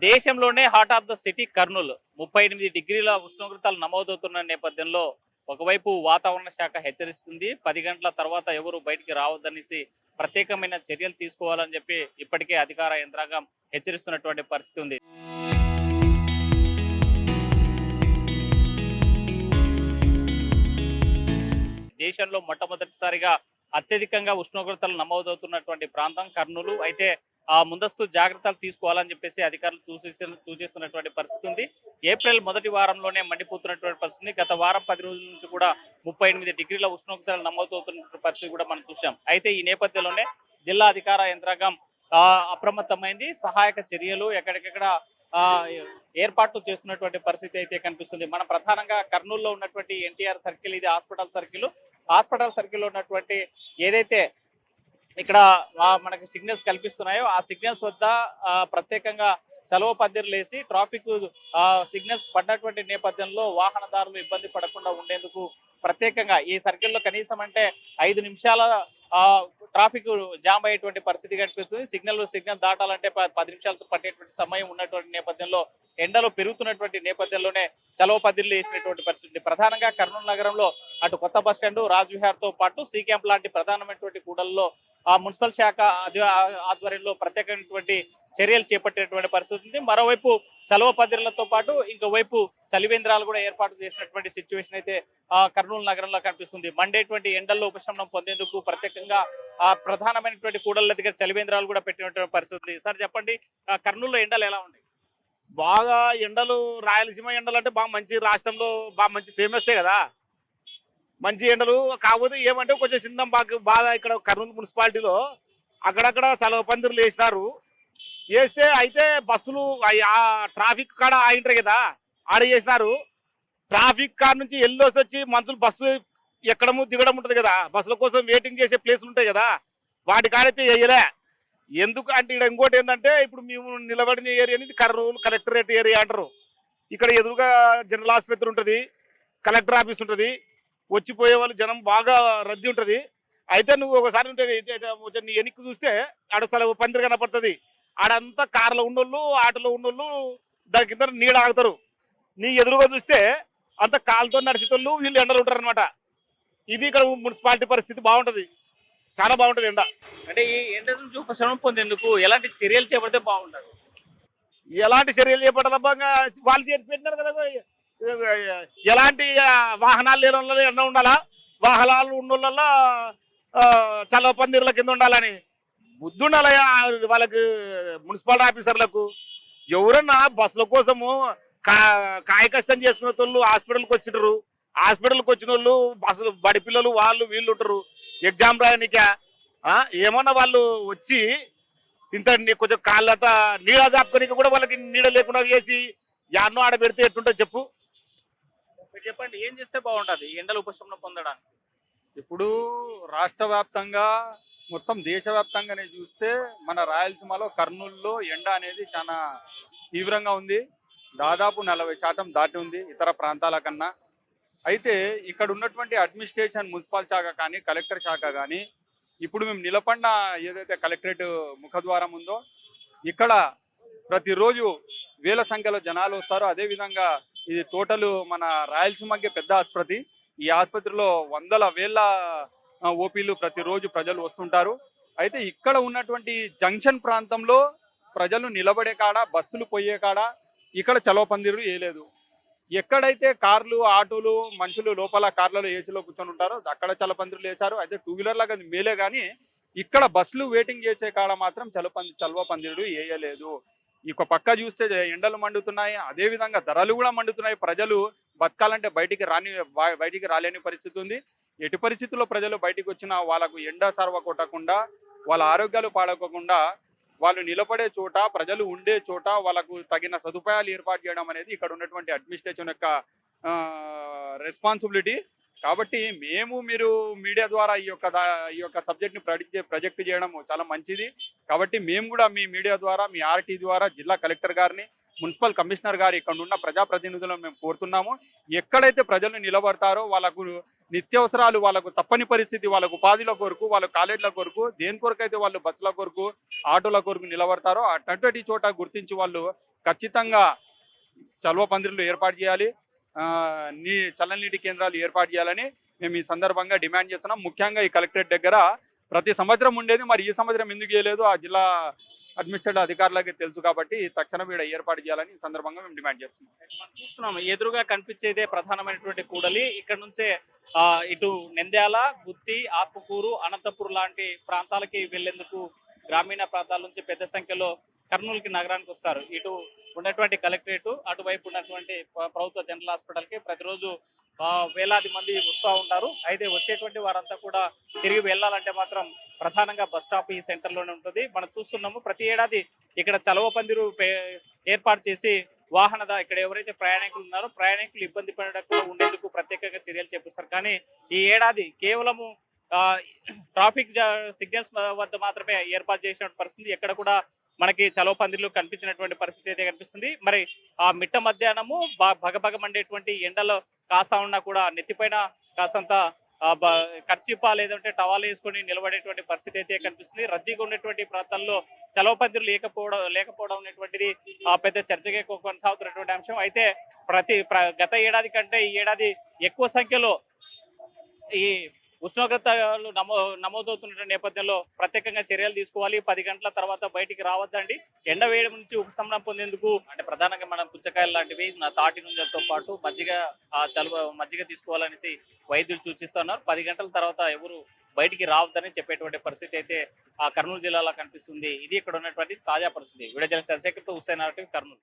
దేశంలోనే heart of the city Kurnool 38 డిగ్రీల ఉష్ణోగ్రతలు నమోదవుతున్న నేపథ్యంలో ఒకవైపు వాతావరణ శాఖ హెచ్చరిస్తుంది 10 గంటల తర్వాత ఎవరు బయటికి రావద్దనేసి ప్రత్యేకమైన చర్యలు తీసుకోవాలని చెప్పి ఇప్పటికే అధికార యంత్రాంగం హెచ్చరిస్తున్నటువంటి పరిస్థితి ఉంది. దేశంలో మొట్టమొదటిసారిగా అత్యధికంగా ఉష్ణోగ్రతలు నమోదవుతున్నటువంటి ప్రాంతం కర్నూలు. అయితే ఆ ముందస్తు జాగ్రత్తలు తీసుకోవాలని చెప్పేసి అధికారులు సూచిస్తున్నటువంటి పరిస్థితి ఉంది. ఏప్రిల్ మొదటి వారంలోనే మండిపోతున్నటువంటి పరిస్థితి. గత వారం 10 రోజుల నుంచి కూడా 38 డిగ్రీల ఉష్ణోగ్రతలు నమోదవుతున్న పరిస్థితి కూడా మనం చూసాం. అయితే ఈ నేపథ్యంలోనే జిల్లా అధికార యంత్రాంగం అప్రమత్తమైంది. సహాయక చర్యలు ఎక్కడికెక్కడ ఏర్పాట్లు చేస్తున్నటువంటి పరిస్థితి అయితే కనిపిస్తుంది. మనం ప్రధానంగా కర్నూలులో ఉన్నటువంటి ఎన్టీఆర్ సర్కిల్, ఇది హాస్పిటల్ సర్కిల్ లో ఉన్నటువంటి ఏదైతే ఇక్కడ మనకి సిగ్నల్స్ కల్పిస్తున్నాయో ఆ సిగ్నల్స్ వద్ద ప్రత్యేకంగా చలువ పందిర్లు వేసి ట్రాఫిక్ సిగ్నల్స్ పడినటువంటి నేపథ్యంలో వాహనదారులు ఇబ్బంది పడకుండా ఉండేందుకు ప్రత్యేకంగా ఈ సర్కిల్లో కనీసం అంటే 5 నిమిషాల ట్రాఫిక్ జామ్ అయ్యేటువంటి పరిస్థితి కనిపిస్తుంది. సిగ్నల్ దాటాలంటే 10 నిమిషాలు పట్టేటువంటి సమయం ఉన్నటువంటి నేపథ్యంలో ఎండలు పెరుగుతున్నటువంటి నేపథ్యంలోనే చలువ పందిర్లు వేసినటువంటి పరిస్థితి. ప్రధానంగా కర్నూలు నగరంలో అటు కొత్త బస్టాండ్, రాజ్విహార్ తో పాటు సి క్యాంప్ లాంటి ప్రధానమైనటువంటి కూడల్లో మున్సిపల్ శాఖ ఆధ్వర్యంలో ప్రత్యేకమైనటువంటి చర్యలు చేపట్టినటువంటి పరిస్థితి ఉంది. మరోవైపు చలువ పందిర్లతో పాటు ఇంకోవైపు చలివేంద్రాలు కూడా ఏర్పాటు చేసినటువంటి సిచ్యువేషన్ అయితే కర్నూలు నగరంలో కనిపిస్తుంది. మండేటువంటి ఎండల్లో ఉపశమనం పొందేందుకు ప్రత్యేకంగా ప్రధానమైనటువంటి కూడళ్ల దగ్గర చలివేంద్రాలు కూడా పెట్టినటువంటి పరిస్థితి. సార్ చెప్పండి, కర్నూలులో ఎండలు ఎలా ఉన్నాయి? బాగా ఎండలు, రాయలసీమ ఎండలు అంటే బాగా మంచి రాష్ట్రంలో బాగా మంచి ఫేమసే కదా. మంచి ఎండలు కాకపోతే ఏమంటే కొంచెం చిన్న బాగా ఇక్కడ కర్నూలు మున్సిపాలిటీలో అక్కడక్కడ చలవ పందిర్లు వేసినారు. వేస్తే అయితే బస్సులు ఆ ట్రాఫిక్ కాడ ఆగింటారు కదా, ఆడ చేసినారు. ట్రాఫిక్ కాడ నుంచి వెళ్ళొసి వచ్చి మంత్రులు బస్సు ఎక్కడము దిగడం ఉంటుంది కదా, బస్సుల కోసం వెయిటింగ్ చేసే ప్లేసులు ఉంటాయి కదా, వాటి కాడైతే వేయలే. ఎందుకు అంటే ఇక్కడ ఇంకోటి ఏంటంటే ఇప్పుడు మేము నిలబడిన ఏరియా అనేది కర్నూలు కలెక్టరేట్ ఏరియా అంటారు. ఇక్కడ ఎదురుగా జనరల్ ఆసుపత్రి ఉంటుంది, కలెక్టర్ ఆఫీస్ ఉంటుంది. వచ్చిపోయే వాళ్ళు జనం బాగా రద్దీ ఉంటుంది. అయితే నువ్వు ఒకసారి నీ వెనక్కి చూస్తే ఆడ అసలు పందిరి కనపడుతుంది. ఆడంతా కార్లో ఉన్నోళ్ళు, ఆటోలో ఉన్నోళ్ళు దాని కింద నీడ ఆగుతారు. నీ ఎదురుగా చూస్తే అంత కాలుతో నడిచేటోళ్ళు వీళ్ళు ఎండలు ఉంటారు అనమాట. ఇది ఇక్కడ మున్సిపాలిటీ పరిస్థితి బాగుంటది, చాలా బాగుంటది ఎండ. అంటే ఈ ఎండ నుంచి ఉపశమనం పొందేందుకు ఎలాంటి చర్యలు చేపడితే బాగుంటుంది? ఎలాంటి చర్యలు చేపట్టాలబ్బా, వాళ్ళు చేసి పెట్టినారు కదా. ఎలాంటి వాహనాలు లేని వాళ్ళ ఎండ ఉండాలా, వాహనాలు ఉన్నోళ్ళ చలవ పందిర్ల కింద ఉండాలని బుద్ధి ఉండాలయా వాళ్ళకి, మున్సిపల్ ఆఫీసర్లకు. ఎవరన్నా బస్సుల కోసము కాయ కష్టం చేసుకునే వాళ్ళు హాస్పిటల్కి వచ్చినారు. హాస్పిటల్కి వచ్చిన వాళ్ళు బస్సు బడి పిల్లలు వాళ్ళు వీళ్ళు ఉంటారు ఎగ్జామ్ రాయనికా. ఏమన్నా వాళ్ళు వచ్చి ఇంత కొంచెం కాళ్ళంతా నీడ జాపుకోనికి కూడా వాళ్ళకి నీడ లేకుండా చేసి యాన్నో ఆడ పెడితే ఎట్టుంటుంది చెప్పు. చెప్పండి, ఏం చేస్తే బాగుంటుంది ఎండలు ఉపశమనం పొందడానికి? ఇప్పుడు రాష్ట్ర వ్యాప్తంగా మొత్తం దేశవ్యాప్తంగానే చూస్తే మన రాయలసీమలో కర్నూలులో ఎండ అనేది చాలా తీవ్రంగా ఉంది. దాదాపు 40% దాటి ఉంది ఇతర ప్రాంతాల కన్నా. అయితే ఇక్కడ ఉన్నటువంటి అడ్మినిస్ట్రేషన్, మున్సిపల్ శాఖ కానీ కలెక్టర్ శాఖ కానీ ఇప్పుడు మేము నిలబడిన ఏదైతే కలెక్టరేట్ ముఖద్వారం ఉందో ఇక్కడ ప్రతిరోజు వేల సంఖ్యలో జనాలు వస్తారు. అదేవిధంగా ఇది టోటల్ మన రాయలసీమకి పెద్ద ఆసుపత్రి. ఈ ఆసుపత్రిలో వందల వేల ఓపీలు ప్రతిరోజు ప్రజలు వస్తుంటారు. అయితే ఇక్కడ ఉన్నటువంటి జంక్షన్ ప్రాంతంలో ప్రజలు నిలబడే కాడ, బస్సులు పోయే కాడ ఇక్కడ చలవ పందిర్లు వేయలేదు. ఎక్కడైతే కార్లు, ఆటోలు, మనుషులు లోపల కార్లలో ఏసీలో కూర్చొని ఉంటారో అక్కడ చలవ పందిర్లు వేశారు. అయితే 2 వీలర్లకు అది మేలే కానీ ఇక్కడ బస్సులు వెయిటింగ్ చేసే కాడ మాత్రం చలవ పందిర్లు వేయలేదు. ఒక పక్క చూస్తే ఎండలు మండుతున్నాయి, అదేవిధంగా ధరలు కూడా మండుతున్నాయి. ప్రజలు బతకాలంటే బయటికి రాలేని పరిస్థితి ఉంది. ఎటు పరిస్థితుల్లో ప్రజలు బయటికి వచ్చినా వాళ్ళకు ఎండ సర్వ కొట్టకుండా, వాళ్ళ ఆరోగ్యాలు పాడకోకుండా వాళ్ళు నిలబడే చోట, ప్రజలు ఉండే చోట వాళ్ళకు తగిన సదుపాయాలు ఏర్పాటు చేయడం అనేది ఇక్కడ ఉన్నటువంటి అడ్మినిస్ట్రేషన్ యొక్క రెస్పాన్సిబిలిటీ. కాబట్టి మీరు మీడియా ద్వారా ఈ యొక్క సబ్జెక్ట్ని ప్రొజెక్ట్ చేయడం చాలా మంచిది. కాబట్టి మేము కూడా మీ మీడియా ద్వారా, మీ ఆర్టీ ద్వారా జిల్లా కలెక్టర్ గారిని, మున్సిపల్ కమిషనర్ గారు, ఇక్కడ ఉన్న ప్రజాప్రతినిధులను మేము కోరుతున్నాము. ఎక్కడైతే ప్రజలు నిలబడతారో వాళ్ళకు నిత్యావసరాలు, వాళ్ళకు తప్పని పరిస్థితి, వాళ్ళకు ఉపాధిల కొరకు, వాళ్ళ కాలేజీల కొరకు, దేని కొరకైతే వాళ్ళు బస్సుల కొరకు, ఆటోల కొరకు నిలబడతారో అటువంటి చోట గుర్తించి వాళ్ళు ఖచ్చితంగా చలువ పందిర్లు ఏర్పాటు చేయాలి, చల్లనీటి కేంద్రాలు ఏర్పాటు చేయాలని మేము ఈ సందర్భంగా డిమాండ్ చేస్తున్నాం. ముఖ్యంగా ఈ కలెక్టరేట్ దగ్గర ప్రతి సంవత్సరం ఉండేది, మరి ఈ సంవత్సరం ఎందుకు చేయలేదు ఆ జిల్లా అడ్మినిస్ట్రేటివ్ అధికారులకి తెలుసు కాబట్టి తక్షణం ఇక్కడ ఏర్పాటు చేయాలని ఈ సందర్భంగా మేము డిమాండ్ చేస్తున్నాం. మనం చూస్తున్నాం ఎదురుగా కనిపించేదే ప్రధానమైనటువంటి కూడలి. ఇక్కడ నుంచే ఇటు నంద్యాల, గుత్తి, ఆత్మకూరు, అనంతపూర్ లాంటి ప్రాంతాలకి వెళ్లేందుకు గ్రామీణ ప్రాంతాల నుంచి పెద్ద సంఖ్యలో కర్నూలుకి నగరానికి వస్తారు. ఇటు ఉన్నటువంటి కలెక్టరేట్, అటువైపు ఉన్నటువంటి ప్రభుత్వ జనరల్ హాస్పిటల్ కి ప్రతిరోజు వేలాది మంది వస్తూ ఉంటారు. అయితే వచ్చేటువంటి వారంతా కూడా తిరిగి వెళ్ళాలంటే మాత్రం ప్రధానంగా బస్ స్టాప్ ఈ సెంటర్ లోనే ఉంటుంది. మనం చూస్తున్నాము ప్రతి ఏడాది ఇక్కడ చలవ పందిరు ఏర్పాటు చేసి ఇక్కడ ఎవరైతే ప్రయాణికులు ఉన్నారో ప్రయాణికులు ఇబ్బంది పడకుండా ఉండేందుకు ప్రత్యేకంగా చర్యలు చేపిస్తారు. కానీ ఈ ఏడాది కేవలము ట్రాఫిక్ సిగ్నల్స్ వద్ద మాత్రమే ఏర్పాటు చేసిన పరిస్థితి. ఎక్కడ కూడా మనకి చలవ పందిర్లు కనిపించినటువంటి పరిస్థితి అయితే కనిపిస్తుంది. మరి ఆ మిట్ట మధ్యాహ్నము భగభగ మండేటువంటి ఎండలో కాస్తా ఉన్నా కూడా నెత్తిపైన కాస్తంత కర్చీపా లేదంటే టవాల్ వేసుకొని నిలబడేటువంటి పరిస్థితి అయితే కనిపిస్తుంది. రద్దీగా ఉన్నటువంటి ప్రాంతాల్లో చలవ పందిర్లు లేకపోవడం అనేటువంటిది పెద్ద చర్చగా కొనసాగుతున్నటువంటి అంశం. అయితే గత ఏడాది కంటే ఈ ఏడాది ఎక్కువ సంఖ్యలో ఈ ఉష్ణోగ్రతలు నమోదవుతున్న నేపథ్యంలో ప్రత్యేకంగా చర్యలు తీసుకోవాలి. 10 గంటల తర్వాత బయటికి రావద్దండి. ఎండ వేయడం నుంచి ఉపశమనం పొందేందుకు అంటే ప్రధానంగా మనం పుచ్చకాయలు లాంటివి తాటి నుంజలతో పాటు మజ్జిగ తీసుకోవాలనేసి వైద్యులు సూచిస్తున్నారు. 10 గంటల తర్వాత ఎవరు బయటికి రావద్దని చెప్పేటువంటి పరిస్థితి అయితే కర్నూలు జిల్లాలో కనిపిస్తుంది. ఇది ఇక్కడ ఉన్నటువంటి తాజా పరిస్థితి. వీడియో జర్నలిస్ట్ చంద్రశేఖర్తో హుస్సేన్, కర్నూలు.